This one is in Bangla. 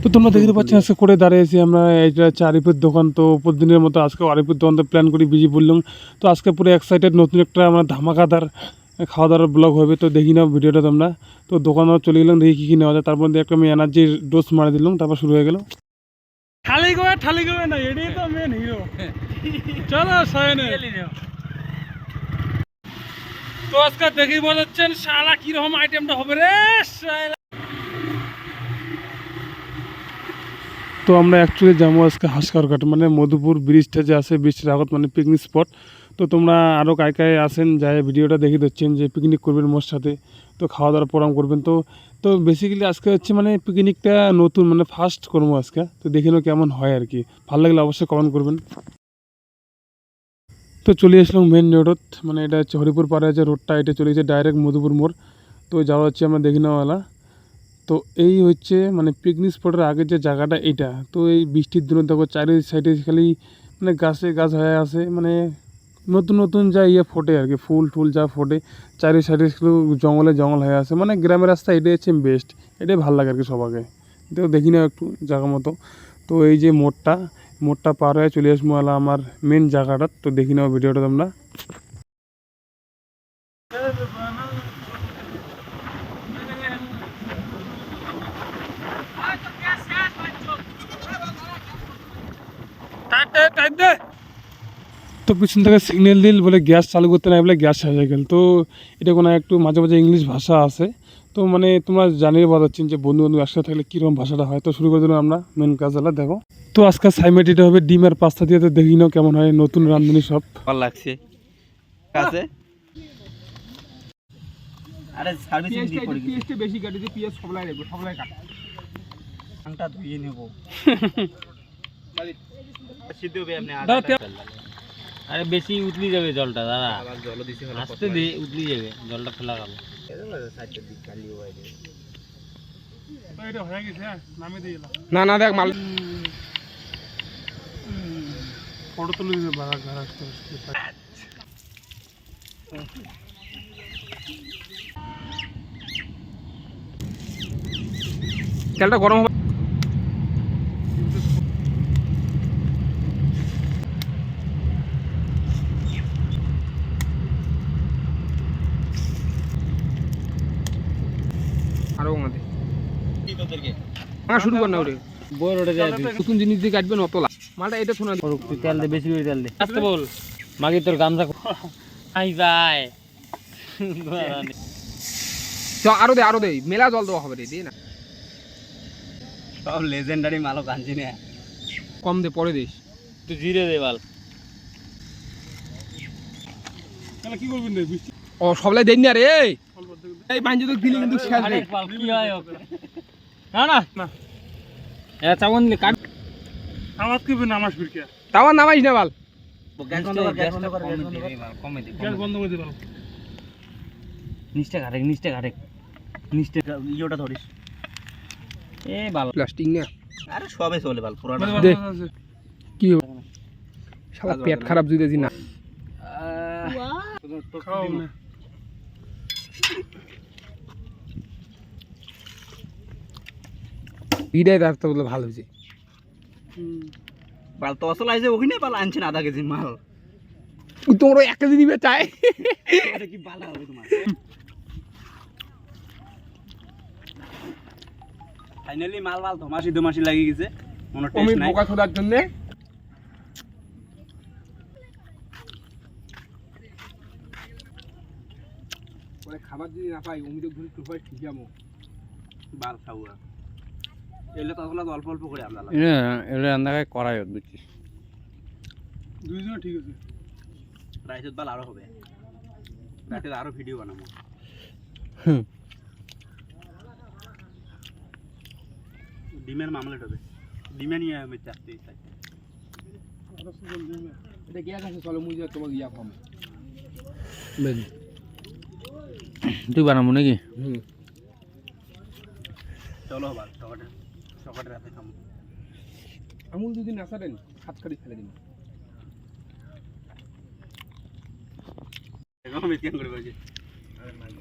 তো তোমরা দেখতে পাচ্ছ আজকে করে দাঁড়িয়েছি আমরা, এটা হচ্ছে আরিফের দোকান। তো প্রতিদিনের মতো আজকে আরিফের দোকান প্ল্যান করি বিজি বললাম। তো আজকে পুরো এক্সাইটেড, নতুন একটা আমরা ধামাকাদার খাওয়া দাওয়ার ব্লগ হবে। তো দেখি নাও ভিডিওটা তোমরা। তো দোকানে চলে গেলাম, দেখি কী কী নেওয়া যায়। তারপর একটা আমি এনার্জির ডোজ মারা দিলাম, তারপর শুরু হয়ে গেল। ঠালি গোয়া না, এটাই তো মেন হিরো। চলো সায়নে। তো আজকে দেখেই বোঝাচ্ছেন শালা কিরকম আইটেমটা হবে রে শালা। তো আমরা অ্যাকচুয়ালি যাবো আজকে হাসকারঘাট, মানে মধুপুর ব্রিজটা যে আছে, ব্রিজটার আগত মানে পিকনিক স্পট। তো তোমরা আরও কায় কায় আসেন যাই ভিডিওটা দেখে দিচ্ছেন যে পিকনিক করবেন মোর সাথে, তো খাওয়া দাওয়ার প্রোগ্রাম করবেন। তো বেসিক্যালি আজকে হচ্ছে মানে পিকনিকটা নতুন, মানে ফার্স্ট করবো আজকে। তো দেখে নাও কেমন হয় আর কি, ভালো লাগলে অবশ্যই কমেন্ট করবেন। তো চলে আসলাম মেন রোড, মানে এটা হচ্ছে হরিপুর পাড়ে আছে রোডটা, এটা চলে গেছে ডাইরেক্ট মধুপুর মোড়। তো যাওয়া হচ্ছে আমরা দেখে নেওয়ালা। তো এই হচ্ছে মানে পিকনিক স্পটের আগের যে জায়গাটা এটা। তো এই বৃষ্টির দিনে দেখো চারি সাইডে খালি মানে গাছে গাছ হয়ে আছে, মানে নতুন নতুন যা ফোটে আর কি, ফুল টুল যা ফোটে, চারি সাইডে শুধু জঙ্গলে জঙ্গল হয়ে আছে। মানে গ্রামের রাস্তা এটাই হচ্ছে বেস্ট, এটাই ভালো লাগে আর কি সবাইকে। তো দেখি না একটু জায়গা মতো। তো এই যে মোড়টা পার হয়ে চলে আসবো আমার মেন জায়গাটা। তো দেখি নাও ভিডিওটা তোমরা। তো পিছন থেকে সিগন্যাল দিল বলে গ্যাস চালু করতে নাই, বলে গ্যাস শেষ হয়ে গেল। তো এটা কোনো একটু মাঝে মাঝে ইংলিশ ভাষা আছে। তো মানে তোমরা জানিয়ে বোঝাচ্ছেন যে বন্ধু বন্ধু একসাথে থাকলে কীরকম ভাষাটা হয়। তো শুরু করে দিলাম আমরা মেন কাজগুলো দেখো। তো আজকে সাইমেট এটা হবে ডিমের পাস্তা দিয়ে। তো দেখি নাও কেমন হয়, নতুন রাঁধুনি সব ভালো লাগছে কাছে। আরে সার্ভিসিং দি পড়ি পিএসটা বেশি কাটি দি, পিএস সবলাই দেব, সবলাই কাটা আংটা ধুইয়ে নেব। সিদ্ধ হবে আপনি আরে বেশি উতলি যাবে জলটা দাদা, আবার জল দিছি হলো আস্তে দে, উতলি যাবে জলটা ফেলা গেল। সাইডটা দিক খালি হয়ে যাবে। তো এটা হয়ে গেছে, নামে দিয়ে না না দেখ মাল ফটো তুলে দিতে বাড়া ঘর আসতে তেলটা গরম হবে। আরো আমাদের কি তোদেরকে শুরু কর না ওরে বড় ওরে যায় নতুন জিনিস দিয়ে কাটবেন অতলা মালটা। এটা শোনা তেল দে, বেশি করে তেল দে, আস্তে বল মাগি তোর গামছা আই ভাই। আরো দে মেলা জল দেওয়া হবে রে, দে না সব লেজেন্ডারি মালও কাঞ্জি না, কম দে পরে দিস। তুই জিরে দে বাল। তাহলে কি করবেন রে বৃষ্টি ও সবলাই দেন না রে, এই বাঞ্জি তো দিলে কিন্তু শেষ রে বাল। কি হয় ওকে না না না এ চাওন লে কাট আওয়াজ করবে না আমার ফিরকে তাওয়া নামাইস না বাল। গ্যাস বন্ধ কর, গ্যাস বন্ধ কর, কমে দে, গ্যাস বন্ধ করে দে বাল। নিচটা ঘাটে নিচটা ইয়োটা ধরিস এ বাল প্লাস্টিক না। আরে সবে চলে বাল পুরাটা দে কি শালা পেট খারাপ যদি দিন না খাও না। বিদায় রাখতে বলে ভালো হয়েছে বাল। তো আসল আইছে ওখানে বাল আনছেন আধা কেজি মাল, তোমরা 1 কেজি নিবে চাই এটা কি ভালো হবে তোমার। ফাইনালি মাল ধমাসি লাগি গেছে, মনে টেস্ট নাই বোকা খোদার জন্য। পরে খাবার যদি না পাই অমিত ঘুরে টুপাই ঠিক যাবো বাল খাওয়া। এলে ততলা অল্প অল্প করে আমরা এলে রান্না করাই বুঝছি দুইজন ঠিক আছে। রাইসের বাল আরো হবে, রাতে আরো ভিডিও বানাবো। ডিমের মামলেট হবে, ডিমে নিয়ে আমি চাচ্ছি এটা কি আছে। চলো মুই তোমাকে ইয়া খাম তুই বানাবো নাকি? চলো বাল সকালে রাতে খাম। আমুল যদি না ছাড়েন হাত কাটি ফেলে দিন। এখন মিটিং করে বলছি আরে মাগি